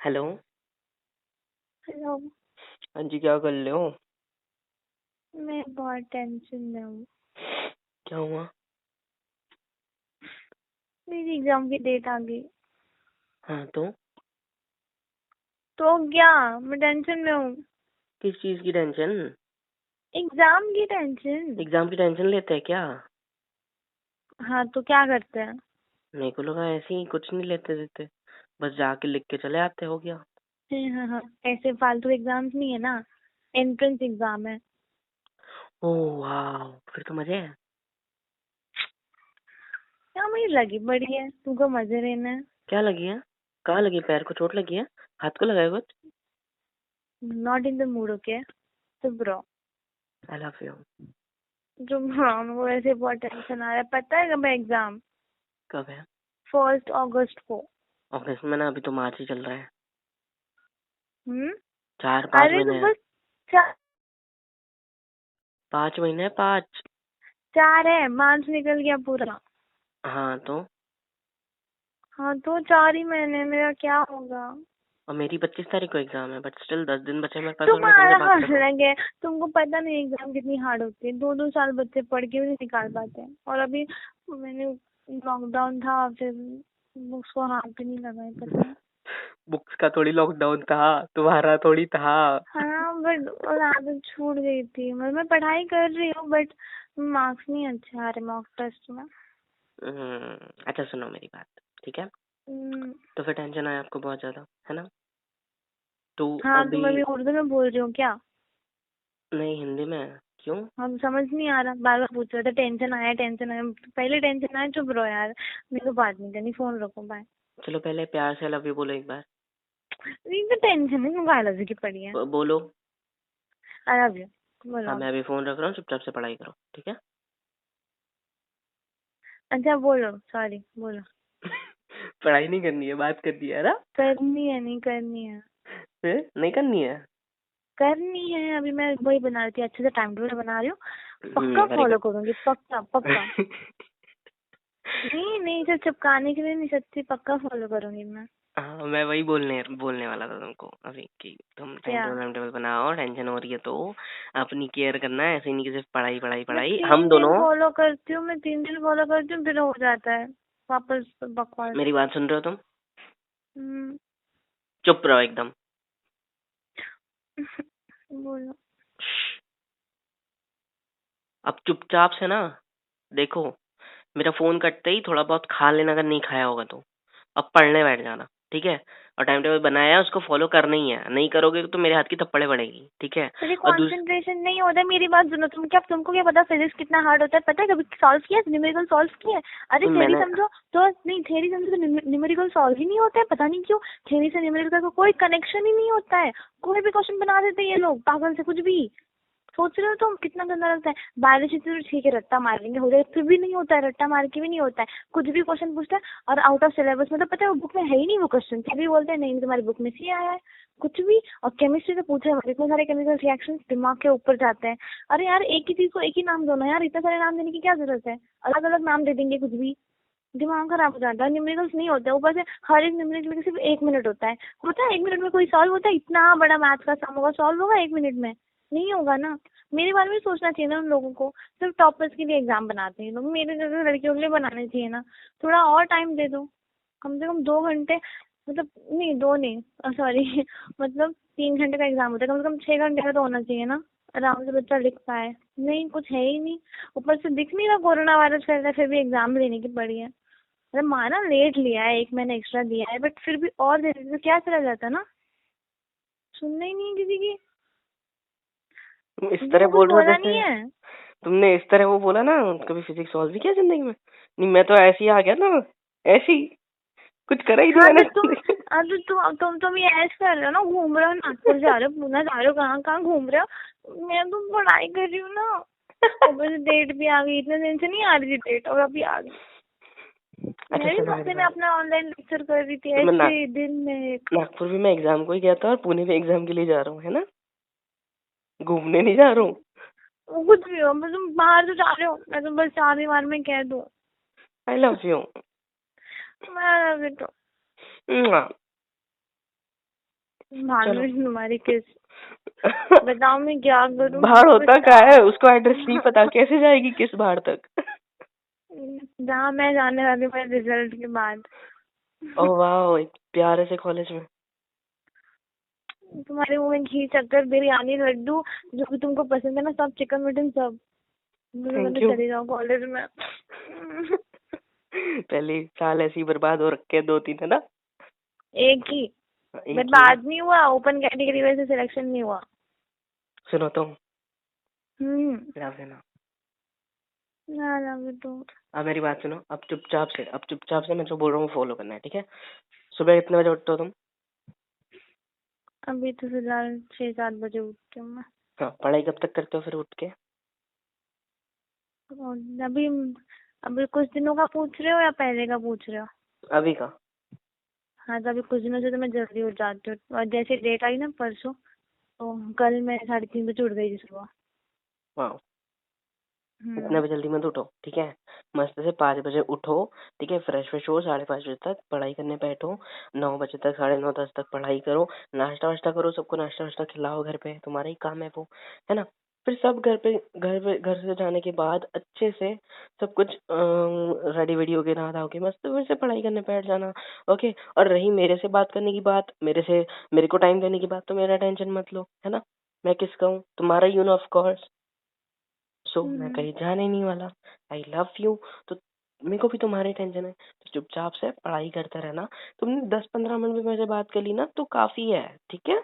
Hello. Hello. हाँ जी, क्या कर रहे हो? मैं बहुत टेंशन में हूँ। क्या हुआ? मेरी एग्जाम की डेट आ गई। हाँ तो तो क्या, मैं टेंशन में हूँ। किस चीज की टेंशन? एग्जाम की टेंशन। एग्जाम की टेंशन लेते हैं क्या? हाँ तो क्या करते हैं? मेरे को लगा ऐसे ही कुछ नहीं लेते देते, बस जाके लिख के चले आते। हो गया। हाँ हाँ, ऐसे फालतू एग्जाम्स नहीं है ना, एंट्रेंस एग्जाम है। ओह वाह, फिर तो मजे है। क्या मुझे लगी बड़ी है, तुमको मजे लेना है। क्या लगी है? कहाँ लगी? पैर को चोट लगी है? हाथ को लगा है कुछ? Not in the mood, okay. चुप रहो। आई लव यू। चुप रहो, मुझको वैसे बहुत टेंशन आ रहा है। पता है कब है एग्जाम? कब है? 1 अगस्त को। अगस्त में ना, अभी तो मार्च ही चल रहा है। हम्म। 4-5 अरे तो महीने हैं। बस 4। 5 महीने है, 5। 4 है, मार्च निकल गया पूरा। हाँ तो हाँ तो 4 ही महीने, मेरा क्या होगा? और मेरी 25 तारीख को एग्जाम है, बट स्टिल 10 दिन बचे हैं मेरे पास, और मैं तुमसे तुम्हारा बात कर रहा हूँ। अलग है। तुमको पता नहीं एग्जाम कितनी हार्ड होती है, 2-2 साल बच्चे पढ़ के भी नहीं निकाल पाते हैं। और अभी मैंने लॉकडाउन था, फिर बुक्स को हाथ भी नहीं लगाए, पता है। बुक्स का थोड़ी लॉकडाउन था, तुम्हारा थोड़ी था। हाँ बट और आदत छूट गई थी। मैं पढ़ाई कर रही हूँ बट मार्क्स नहीं अच्छे आ रहे मॉक टेस्ट में। अच्छा सुनो मेरी बात, ठीक है? हम्म। तो फिर टेंशन है आपको बहुत ज्यादा, है ना? तो हाँ अभी तुम अभी उर्दू में बोल रही हो क्या? नहीं, हिंदी में है। क्यों? हम समझ नहीं आ रहा, बार बार पूछ रहे थे टेंशन आया टेंशन आया। पहले टेंशन आया, चुप रहो यार। मेरे को बात नहीं करनी, फोन रखो, बाय। चलो पहले प्यार से लव यू बोलो एक बार। ये तो टेंशन है, तुम बायोलॉजी की पढ़ी है। बोलो। आई लव यू। हाँ, बोलो। मैं अभी फोन रख रहा हूँ, चुपचाप से पढ़ाई करो, ठीक है? अच्छा बोलो, सॉरी बोलो। पढ़ाई नहीं करनी है, बात करनी है ना? करनी है, नहीं करनी है? फिर नहीं करनी है? करनी है, अभी मैं वही बना रही थी, अच्छे से टाइम टेबल बना रही हूँ। पक्का वेरी फॉलो गुड। करूंगी, पक्का पक्का। नहीं नहीं, सिर्फ चिपकाने के लिए नहीं, सच्ची पक्का फॉलो करूंगी मैं। हाँ, मैं वही बोलने बोलने वाला था तुमको अभी कि तुम क्या? टाइम टेबल बनाओ, टेंशन हो रही है तो अपनी केयर करना है, ऐसे नहीं कि सिर्फ पढ़ाई पढ़ाई मैं पढ़ाई। हम 3 दिन दोनों। फॉलो करती हूँ, मैं 3 दिन फॉलो करती हूँ, फिर हो जाता है वापस बकवास। मेरी बात सुन रहे हो तुम? हम्म। चुप रहो एकदम। बोलो। अब चुपचाप से ना, देखो, मेरा फोन कटते ही थोड़ा बहुत खा लेना अगर नहीं खाया होगा तो। अब पढ़ने बैठ जाना, ठीक है? और टाइम टेबल बनाया है, उसको फॉलो करना ही है, नहीं करोगे तो मेरे हाथ की थप्पड़े पड़ेगी, ठीक है? तेरी और कंसंट्रेशन नहीं होता। मेरी बात सुनो, तुमको क्या पता फिजिक्स कितना हार्ड होता है? पता है कभी सॉल्व किया है? न्यूमेरिकल सॉल्व किया है? अरे थ्योरी मैंने समझो तो नहीं, थ्योरी समझो तो न्यूमेरिकल सॉल्व ही नहीं होता है, पता नहीं क्यों। थ्योरी से न्यूमेरिकल का कोई कनेक्शन ही नहीं होता है। कोई भी क्वेश्चन बना देते हैं ये लोग पागल से, कुछ भी। सोच रहे हो तुम कितना गंदा लगता है? बायोलॉजी तो ठीक है, रट्टा मार लेंगे हो जाए, फिर भी नहीं होता है, रट्टा मार के भी नहीं होता है। कुछ भी क्वेश्चन पूछता है और आउट ऑफ सिलेबस, मतलब पता है वो बुक में है ही नहीं वो क्वेश्चन, फिर भी बोलते हैं नहीं तुम्हारी बुक में से आया है। कुछ भी। और केमिस्ट्री से पूछे इतने सारे केमिकल रिएक्शन दिमाग के ऊपर जाते हैं। अरे यार एक ही चीज को एक ही नाम दो ना यार, इतने सारे नाम देने की क्या जरूरत है? अलग अलग नाम दे देंगे कुछ भी। दिमाग खराब हो जाता है। न्यूमेरिकल्स नहीं होता है ऊपर से। हर एक न्यूमेरिकल सिर्फ 1 मिनट होता है 1 मिनट में कोई सॉल्व होता है? इतना बड़ा मैथ का सम होगा, सॉल्व होगा 1 मिनट में? नहीं होगा ना। मेरे बारे में सोचना चाहिए ना उन लोगों को। सिर्फ टॉपर्स के लिए एग्जाम बनाते हैं लोग, मेरे जैसे लड़कियों के लिए बनाने चाहिए ना। थोड़ा और टाइम दे दो, कम से कम 2 घंटे। मतलब नहीं, दो नहीं, सॉरी मतलब 3 घंटे का एग्जाम होता है, कम से कम 6 घंटे का तो होना चाहिए ना। आराम से बच्चा लिख पाए। नहीं, कुछ है ही नहीं। ऊपर से दिख नहीं रहा कोरोना वायरस चल रहा है, फिर भी एग्जाम लेने की पड़ी है। अरे माना लेट लिया है, 1 महीना एक्स्ट्रा दिया है, बट फिर भी और दे देते तो क्या चला जाता ना। सुनना ही नहीं है किसी की। तुम इस तरह तुमको कुछ बोल रहे हो बोला नहीं जैसे है। तुमने इस तरह वो बोला ना, कभी फिजिक्स सॉल्व भी किया जिंदगी में? नहीं, मैं तो ऐसे ही आ गया ना, ऐसे ही कुछ करा ही नहीं हाँ मैंने तो तुम, जिंदगी में। अब तुम ये ऐश कर रहे हो ना, घूम रहे हो, नागपुर जा रहे हो, पूना जा रहे हो, कहाँ कहाँ घूम रहे हो। मैं तो पढ़ाई कर रही हूँ ना। ऊपर से डेट भी आ गई, इतने दिन से नहीं आ रही थी डेट, और अभी आ गई। अच्छा मैं भी सुनो मेरी सोचते मैं बात। अपना ऑनलाइन लेक्चर कर रही थी तो मैं ऐसे ही दिन में। नागपुर भी मैं एग्जाम को ही गया था, और पुणे भी एग्जाम के लिए जा रहा हूँ, है ना? घूमने नहीं जा रहा हूँ। वो कुछ भी हो, मैं तुम बाहर तो जा रहे हो, मैं तो बस 4 बार में कह दूँ। आई लव यू। मैं तो भाड़ में तुम्हारी किस, बताओ मैं क्या करूं? भाड़ होता क्या है, उसको एड्रेस नहीं पता, कैसे जाएगी किस भाड़ तक? जहाँ मैं जाने वाली हूँ रिजल्ट के बाद। ओह वाह, एक प्यारे से कॉलेज में। तुम्हारे मुंह में घी, शक्कर, बिरयानी, लड्डू, जो भी तुमको पसंद है ना, सब, चिकन मटन सब। थैंक मैंने यू। चली जाऊँ कॉलेज में। पहले साल ऐसे ही बर्बाद हो रखे 2-3 है ना। एक ही एक ही। बर्बाद नहीं हुआ, ओपन कैटेगरी वजह से सिलेक्शन नहीं हुआ। सुनो तो, हम्म। लव है ना। ना लगे तो अब मेरी बात सुनो, अब चुपचाप से मैं जो बोल रहा हूँ फॉलो करना है, ठीक है? सुबह कितने बजे उठते हो तुम? अभी तो फिलहाल 6-7 बजे उठती हूँ मैं। हाँ, पढ़ाई कब तक करते हो फिर उठ के? और अभी अभी कुछ दिनों का पूछ रहे हो या पहले का पूछ रहे हो? अभी का। हाँ, तो अभी कुछ दिनों से तो मैं जल्दी उठ जाती हूँ, और जैसे डेट आई ना परसों, तो कल मैं 3:30 बजे उठ गई थी सुबह। वाह। इतना हम्म। भी जल्दी मत उठो, ठीक है? मस्त से 5 बजे उठो, ठीक है? फ्रेश फ्रेश हो, 5:30 बजे तक पढ़ाई करने बैठो, 9 बजे तक, 9:30 10 तक पढ़ाई करो, नाश्ता वाश्ता करो, सबको नाश्ता वाश्ता खिलाओ, घर पे तुम्हारा ही काम है वो, है ना? फिर सब घर से जाने के बाद अच्छे से सब कुछ रेडी वेडी होके नहा धो के मस्त फिर से पढ़ाई करने बैठ जाना। ओके, और रही मेरे से बात करने की बात, मेरे को टाइम देने की बात, तो मेरा टेंशन मत लो, है ना? मैं किसका हूँ? तुम्हारा ही हूँ ना, ऑफ कोर्स। सो मैं हम्म। कहीं जाने नहीं वाला। आई लव यू। तो मेरे को भी तुम्हारी टेंशन है, तो चुपचाप से पढ़ाई करते रहना। तुमने 10-15 मिनट भी मेरे से बात कर ली ना तो काफी है, ठीक है?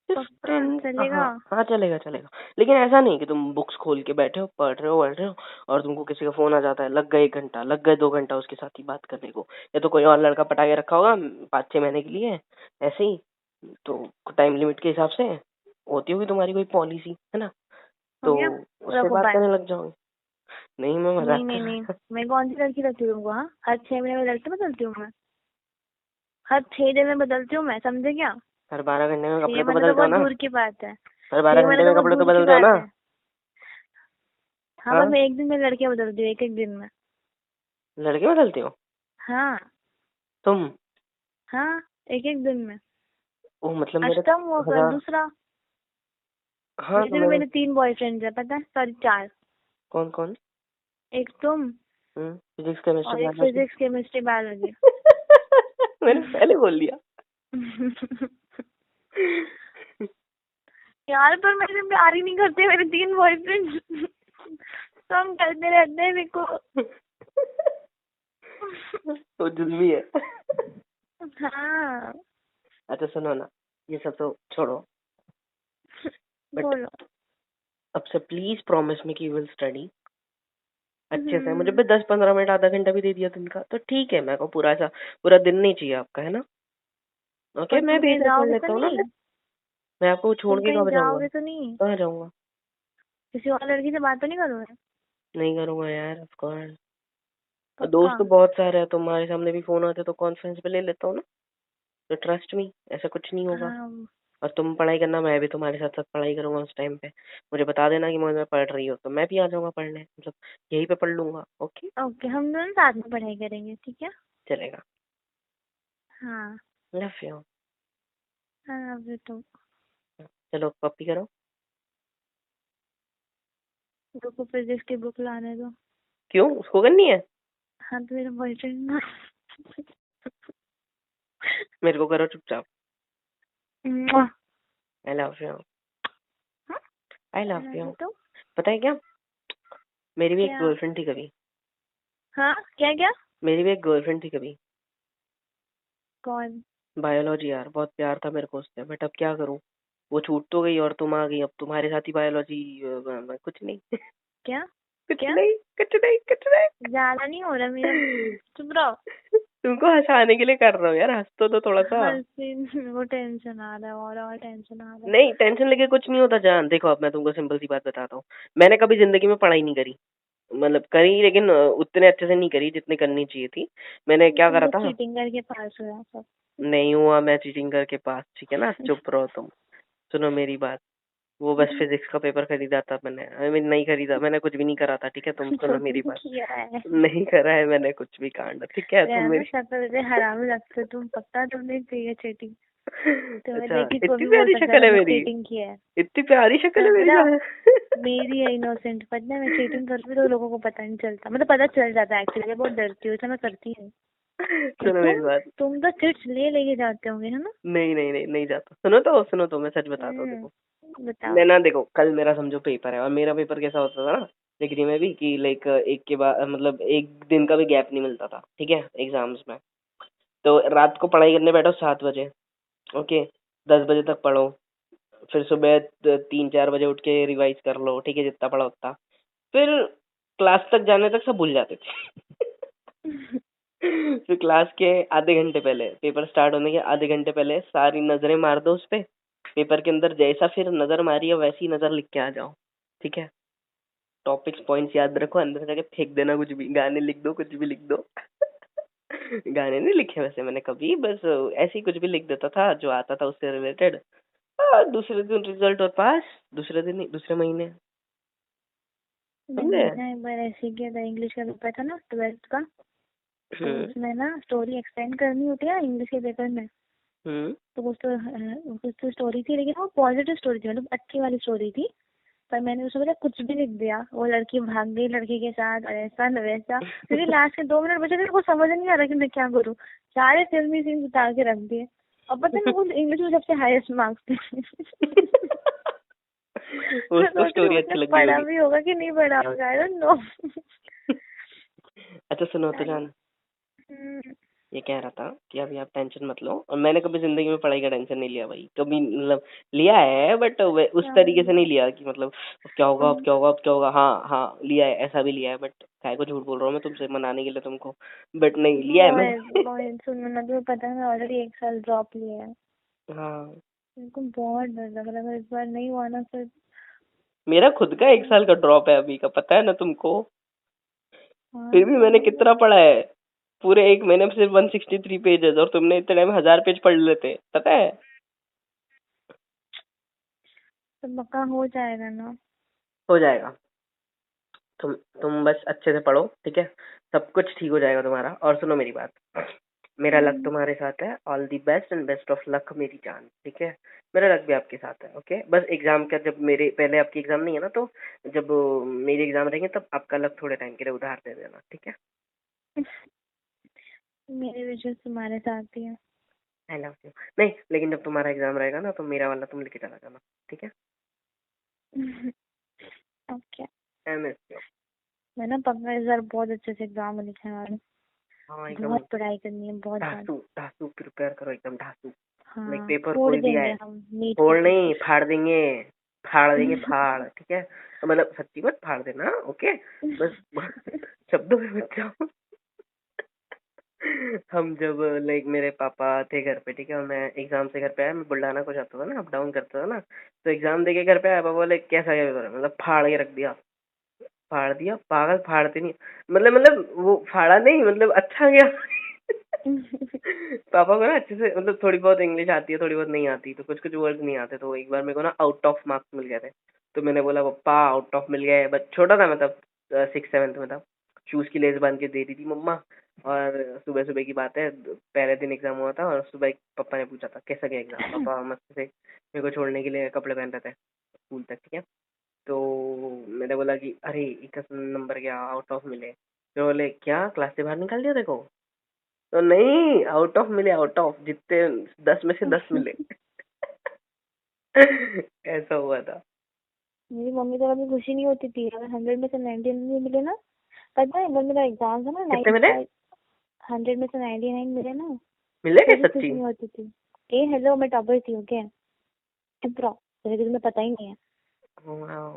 सिर्फ पक्का 10। चलेगा? हाँ हाँ, चलेगा चलेगा। लेकिन ऐसा नहीं कि तुम बुक्स खोल के बैठे हो, पढ़ रहे हो और तुमको किसी का फोन आ जाता है, लग गए 1 घंटा, लग गए 2 घंटा उसके साथ ही बात करने को, या तो कोई और लड़का पटा के रखा होगा 5-6 महीने के लिए ऐसे ही, तो टाइम लिमिट के हिसाब से होती होगी तुम्हारी कोई पॉलिसी, है ना? हो तो गया? उससे रखो बात बाय। करने लग जाओगे। नहीं, मैं नहीं मजाक कर नहीं रहा नहीं, था। मैं कौन सी लड़की लगती हूँ तुमको? हाँ, हर 6 महीने में लड़की बदलती हूँ मैं? हर 6 दिन में बदलती हूँ मैं, समझे क्या? हर 12 घंटे में कपड़े छह तो महीने तो बदलते हो बहुत ना? दूर की बात है। हर छह बारह महीने घंटे तो में बहुत कपड़े तो दूर की बदलते हो बात ना? है। हाँ, बस हाँ, मैं एक दिन में लड़कियां बदलती हूँ, एक एक दिन में। लड़के बदलते हो हाँ। तुम? हाँ, एक एक दिन में। ओ, मतलब मेरे अष्टम वो फिर 1000। दूसरा। हाँ, तो वैसे भी मेरे मेरे 3 बॉयफ्रेंड्स है, पता है? सॉरी, 4। कौन कौन? एक तुम, फिजिक्स केमिस्ट्री और एक बायोलॉजी। Physics, chemistry, biology. मैंने पहले बोल दिया। यार, पर मेरे से प्यार ही नहीं करते मेरे 3 बॉयफ्रेंड। तुम करते रहते हैं मेरे को। तो जुल्मी है। हाँ। अच्छा सुनो ना, ये सब तो छोड़ो, बट बोलो। अब से प्लीज प्रॉमिस मी कि यू विल स्टडी अच्छे से। मुझे हम्म। भी 10-15 मिनट, आधा घंटा भी दे दिया दिन का तो ठीक है। मेरे को पूरा ऐसा पूरा दिन नहीं चाहिए आपका, है ना? ओके, पर मैं तुम भी कहीं इधर पढ़ जाओगे तो लेता हूँ ना नहीं? फिर। मैं आपको छोड़ तुम के कहीं कब जाऊंगा? जाओगे तो नहीं? कहाँ जाऊंगा? किसी और लड़की से बात तो नहीं करोगे? नहीं करूंगा यार, ऑफ कोर्स। और पक्का? दोस्त तो बहुत सारे हैं, तुम्हारे सामने भी फोन आते तो कॉन्फ्रेंस पे ले लेता हूँ ना। तो ट्रस्ट मी, ऐसा कुछ नहीं होगा। हाँ। और तुम पढ़ाई करना, मैं भी तुम्हारे साथ साथ पढ़ाई करूंगा उस टाइम पे। मुझे बता देना कि मैं पढ़ रही हूँ तो मैं भी आ जाऊंगा पढ़ने, मतलब यहीं पे पढ़ लूंगा। ओके, ओके, हम दोनों साथ में पढ़ाई करेंगे, ठीक है? चलेगा। हाँ। Love you. हाँ, अभी तो चलो कॉपी करो। रुको, फिजिक्स की बुक लाने दो। क्यों, उसको करनी है? हाँ, तो मेरा बॉयफ्रेंड ना। मेरे को करो चुपचाप। मुआ। आई लव यू। हाँ, आई लव यू। अभी तो पता है क्या, मेरी भी एक क्या? गर्लफ्रेंड थी कभी। हाँ, क्या क्या? मेरी भी एक गर्लफ्रेंड थी कभी। कौन? बायोलॉजी यार, बहुत प्यार था मेरे को उससे, बट अब क्या करूं। वो छूट तो गई और तुम आ गई, अब तुम्हारे साथ ही बायोलॉजी। कुछ नहीं। क्या? कुछ क्या? नहीं, कुछ नहीं, कुछ ज्यादा नहीं हो रहा मेरा? नहीं। चुप रहो। तुमको हंसाने के लिए कर रहा हूँ यार, हंस तो थोड़ा सा। हर दिन वो टेंशन आ रहा है, और टेंशन आ रहा है। नहीं, टेंशन लेके कुछ नहीं होता जान। देखो, अब मैं तुमको सिंपल सी बात बताता हूँ। मैंने कभी जिंदगी में पढ़ाई नहीं करी, मतलब करी लेकिन उतने अच्छे से नहीं करी जितनी करनी चाहिए थी। मैंने क्या तुम करा तो था? चीटिंग करके पास हुआ सब। नहीं हुआ मैं चीटिंग करके पास, ठीक है ना? चुप रहो तुम। सुनो मेरी बात। वो बस फिजिक्स का पेपर खरीदा था मैंने। आई मीन नहीं खरीदा, मैंने कुछ भी नहीं करा था, ठीक है? तुम जो सुनो मेरी तुमने बात। किया है नहीं करा है मैंने कुछ भी कांड, ठीक है? तुम रहना मेरी शक्ल से हरामी लगते हो तुम, पक्का तुमने की है चीटिंग। तुम्हें अच्छा, देखी तो इतनी अभी बोल प्यारी सकता है शक्ल है मैंने मेरी, चीटिंग किया है। इतनी प्यारी शक्ल है मेरी पता जान। मेरी है इनोसेंट, पता है मैं चीटिंग करती हूँ तो लोगों को पता नहीं चलता, मतलब पता चल जाता है एक्चुअली, बहुत डरती हूँ तो मैं करती हूँ। और सुनो मेरी बात। तुम तो चिट्स ले लेके जाते होंगे है ना। नहीं नहीं नहीं नहीं जाता। सुनो तो मैं सच बताता हूँ। देखो, बताओ। मैं ना, देखो कल मेरा समझो पेपर है, और मेरा पेपर कैसा होता था ना डिग्री में भी, कि लाइक एक के बाद मतलब एक दिन का भी गैप नहीं मिलता था, ठीक है, एग्जाम्स में। तो रात को पढ़ाई करने बैठो 7 बजे, ओके, 10 बजे तक पढ़ो, फिर सुबह 3-4 बजे उठ के रिवाइज कर लो, ठीक है, जितना पढ़ा उतना। फिर क्लास तक जाने तक सब भूल जाते थे। फिर क्लास के आधे घंटे पहले, पेपर स्टार्ट होने के आधे घंटे पहले सारी नजरें मार दो उस पे, पेपर के अंदर जैसा फिर नजर मारी है वैसी नजर लिख के आ जाओ, ठीक है? टॉपिक्स पॉइंट्स याद रखो, अंदर जाके फेंक देना कुछ भी, गाने लिख दो, कुछ भी लिख दो। गाने नहीं लिखे वैसे मैंने कभी, बस ऐसे ही कुछ भी लिख देता था जो आता था उससे रिलेटेड। दूसरे दिन रिजल्ट और पास, दूसरे दिन नहीं, दूसरे महीने। समझे? मैंने ना एक बार ऐसे ही किया था, इंग्लिश का पेपर था ना 12th का, तो हम्म। उसमें ना स्टोरी एक्सप्लेन करनी होती है इंग्लिश के पेपर में। हम्म। तो कुछ तो स्टोरी थी, लेकिन वो पॉजिटिव स्टोरी थी, मतलब अच्छी वाली स्टोरी थी। पर मैंने उसमें पता कुछ भी लिख दिया, वो लड़की भाग गई लड़के के साथ और ऐसा न वैसा, क्योंकि लास्ट के 2 मिनट बचे थे, मेरे को समझ नहीं आ रहा कि मैं क्या करूँ। सारे फिल्मी सीन उतार के रख दिए, और पता नहीं वो इंग्लिश में सबसे हाईएस्ट मार्क्स थे। मैं उसको सोच रही हूँ स्टोरी उसने अच्छी लगी पढ़ा होगी। भी होगा कि नहीं पढ़ा होगा, आई डोंट नो। अच्छा सुनो तो जान, ये कह रहा था कि अभी आप टेंशन मत लो, और मैंने कभी जिंदगी में पढ़ाई का टेंशन नहीं लिया भाई, कभी मतलब लिया है बट उस तरीके से नहीं लिया कि मतलब अब क्या होगा, अब क्या होगा, अब क्या होगा। हाँ हाँ लिया है, ऐसा भी लिया है, बट काय को झूठ बोल रहा हूँ मैं तुमसे मनाने के लिए तुमको, बट नहीं लिया है मैंने। मोहित सुनो ना, तुम्हें पता है मैं ऑलरेडी 1 साल ड्रॉप लिया है। हाँ, मेरे को बहुत डर लग रहा है, अगर इस बार नहीं हुआ ना फिर। मेरा खुद का 1 साल का ड्रॉप है अभी का, पता है ना तुमको? हाँ फिर भी ना, मैंने मतलब कितना पढ़ा है, पूरे एक महीने में सिर्फ 163 पेजेस, और तुमने इतने टाइम 1000 पेज पढ़ लेते, पता है? तो पक्का हो जाएगा ना। हो जाएगा। तुम बस अच्छे से पढ़ो, ठीक है? सब कुछ ठीक हो जाएगा तुम्हारा। और सुनो मेरी बात, मेरा लक हम्म, तुम्हारे साथ है, all the best and best of luck मेरी जान, ठीक है? मेरा लक भी आपके साथ है, ओके? बस एग्जाम का, जब मेरे पहले आपकी एग्जाम नहीं है ना, तो जब मेरी एग्जाम रहेंगे तब आपका लक थोड़े टाइम के लिए उधार दे देना, ठीक है? मेरे विशेष तुम्हारे साथ ही है। आई लव यू। नहीं, लेकिन जब तुम्हारा एग्जाम रहेगा ना तो मेरा वाला तुम लेके चला जाना, ठीक है? ओके। I miss you. मैं ना पक्का इस बार बहुत अच्छे से एग्जाम लिखने वाली हूँ। हाँ एकदम बहुत पढ़ाई करनी है, बहुत ज्यादा। धांसू धांसू प्रिपेयर करो, एकदम धांसू। लाइक हाँ, पेपर फोड़ कोई भी देंगे आए, हम नीट के फोड़ नहीं, पेपर। फाड़ देंगे। फाड़ देंगे, फाड़, ठीक है? मतलब सच्ची मत फाड़ देना, ओके? बस शब्दों में मत जाओ। हम जब लाइक मेरे पापा थे घर पे, ठीक है, और मैं एग्जाम से घर पे आया, मैं बुल्ढाना को जाता था ना, अप डाउन करता था ना, तो एग्जाम दे के घर पे आया, पापा बोले कैसा गया पेपर? मतलब फाड़ के रख दिया। फाड़ दिया पागल, फाड़ते नहीं, मतलब वो फाड़ा नहीं, मतलब अच्छा गया। पापा को ना अच्छे से, मतलब थोड़ी बहुत इंग्लिश आती है, थोड़ी बहुत नहीं आती, तो कुछ कुछ वर्ड नहीं आते, तो एक बार मेरे को ना आउट ऑफ मार्क्स मिल गए थे। तो मैंने बोला पप्पा आउट ऑफ मिल गए, बट छोटा था मैं तब, 6th 7th में था। शूज की लेस बांध के दे रही थी मम्मा, और सुबह सुबह की बात है, पहले दिन एग्जाम हुआ था, और सुबह पापा ने पूछा था कैसा गया एग्जाम, पापा मस्त से मेरे को छोड़ने के लिए कपड़े पहन रहे थे स्कूल तक, ठीक है? तो मैंने बोला कि अरे 21 नंबर गया, आउट ऑफ मिले। तो बोले क्या क्लास से बाहर निकाल दिया देखो? तो नहीं, आउट ऑफ मिले, आउट ऑफ, जितने 10 में से 10 मिले। ऐसा हुआ था। मेरी मम्मी तो कभी खुशी नहीं होती थी अगर 100 में से 99 भी मिले ना। पता है जब मेरा एग्जाम था ना कितने मिले? 95, 100 में से 99 मिले ना, मिले तो क्या भी खुशी सच्ची? नहीं होती थी। ए हेलो, मैं टॉपर थी, ओके। चुप रहो, तेरे को तुम्हें पता ही नहीं है। वाह,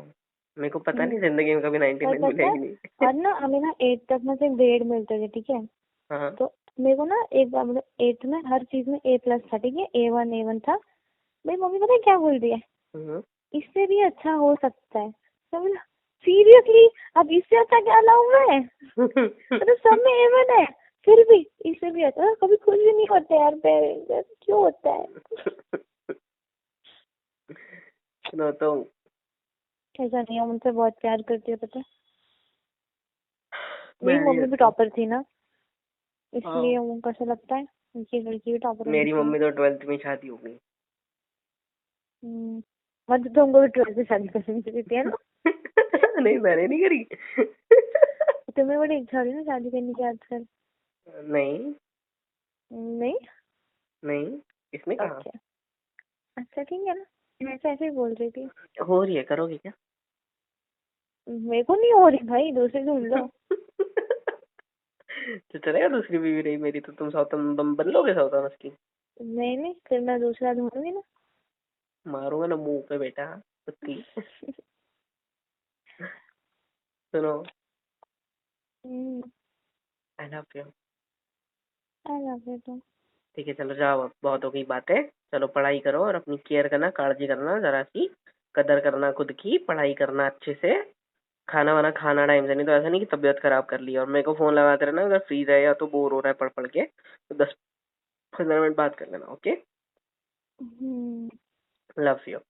मेरे को पता हम्म, नहीं जिंदगी में कभी और 99 पता मिले है, कि नहीं। और ना हमें ना 8 तक में से ग्रेड मिलते थे, ठीक है। हाँ। तो मेरे को ना एक बार मतलब 8 में हर चीज में A+ था, ठीक है, A1 था। मेरी मम्मी पता है क्या बोल रही है, हम्म। इससे भी अच्छा हो सकता है। तो बोला सीरियसली, अब इससे अच्छा क्या लाऊं मैं, मतलब सब में A1 है, फिर भी इससे भी अच्छा। कभी खुश भी नहीं होते यार पेरेंट्स, क्यों होता है। सुनो तुम। ऐसा नहीं है, मुझसे बहुत प्यार करती है पता है। मैं मेरी भी मम्मी भी करता हूँ। टॉपर थी ना, हाँ, इसलिए उनको ऐसा लगता है उनकी लड़की भी टॉपर होनी मेरी चाहिए। मम्मी तो 12th में ही शादी हो गई। मतलब तुमको भी 12th से शादी करनी चाहिए है ना। नहीं, मैंने नहीं करी। तुम्हें बड़ी इच्छा हो रही है ना शादी करने की आजकल। नहीं, नहीं। नहीं, इसमें कहा। ओके, अच्छा ठीक है ना, मैं तो ऐसे ही बोल रही थी। हो रही है, करोगे क्या? मेरे को नहीं हो रही भाई, दूसरी ढूंढ लो। तो चलेगा, दूसरी बीवी रही मेरी तो तुम सौतन बन लोगे, सौतन उसकी। नहीं नहीं, फिर मैं दूसरा ढूंढूंगी ना। मारूंगा ना मुंह पे बेटा, कुत्ती। सुनो, हम्म, आई लव यू। आ जाते तुम। ठीक है, चलो जाओ, अब बहुत हो गई बातें। चलो पढ़ाई करो और अपनी केयर करना, काळजी करना, जरा सी कदर करना खुद की, पढ़ाई करना अच्छे से, खाना वाना खाना टाइम से, नहीं तो ऐसा नहीं कि तबीयत खराब कर ली। और मेरे को फोन लगाते रहना अगर फ्री रहे या तो बोर हो रहा है पढ़ पढ़ के, तो 10-15 मिनट बात कर लेना। Okay, hmm, love you. आ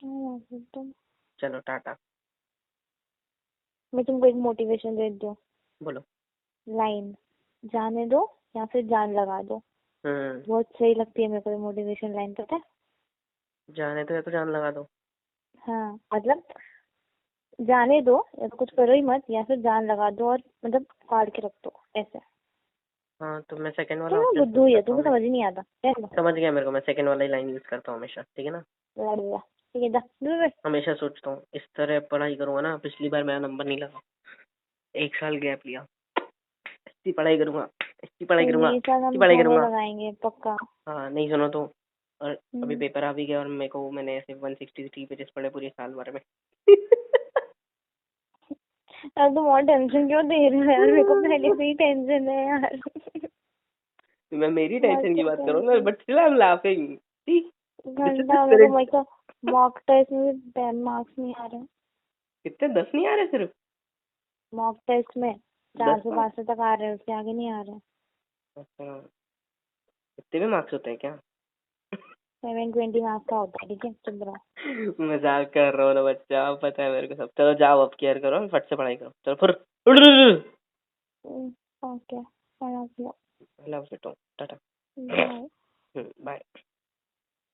जाते तुम। चलो टाटा। मैं तुमको एक मोटिवेशन दे दूं। बोलो। लाइन, जाने दो या फिर जान लगा दो। हम्म, बहुत सही लगती है मेरे को मोटिवेशन लाइन, पता है। जाने दो या तो जान लगा दो। हाँ मतलब, जाने दो या तो कुछ करो ही मत, या फिर जान लगा दो और मतलब काट के रख दो ऐसे। हाँ, तो मैं सेकंड वाला तुम ना ऑप्शन बुद्धू चूज ही है, करता हूँ तुमको हमेशा। समझ ही नहीं आता। रहने दो, समझ गया, मेरे को, मैं सेकंड वाला ही लाइन यूज करता हूँ हमेशा, ठीक है ना। लड़ गया। ठीक है, जा दूर रह। हमेशा सोचता हूँ इस तरह पढ़ाई करूंगा ना, पिछली बार मेरा नंबर नहीं लगा, 1 साल गैप लिया, इतनी पढ़ाई करूंगा, इतनी पढ़ाई करूंगा, ये साल इतनी हम पढ़ाई दोनों करूंगा। लगाएंगे पक्का। हाँ, नहीं सुनो तो। और अभी हम्म। पेपर आ भी गया और मेरे को, मैंने ऐसे 163 पेजेस पढ़े पूरे साल भर में। अब तुम और टेंशन क्यों दे रहे हो यार, मेरे को पहले से ही टेंशन है यार। तो मैं मेरी मत टेंशन की बात करूँ ना, tension. But still I am laughing. See, this is the घंटा स्पिरिट। मेरे को मॉक टेस्ट में भी मार्क्स नहीं आ रहे। कितने, 10 नहीं आ रहे सिर्फ? मॉक टेस्ट में 10 400 मार्क्स? 500 तक आ रहे हैं, उसके आगे नहीं आ रहे। अच्छा, इतने भी मार्क्स होते हैं क्या? 720 मार्क्स का होता है, ठीक है चुप रहो। मजाक कर रहा हो ना बच्चा, पता है मेरे को सब। चलो जाओ, अब केयर करो, फट से पढ़ाई करो, चलो फिर। Okay, I love you. Love you too, tata. Bye. Bye.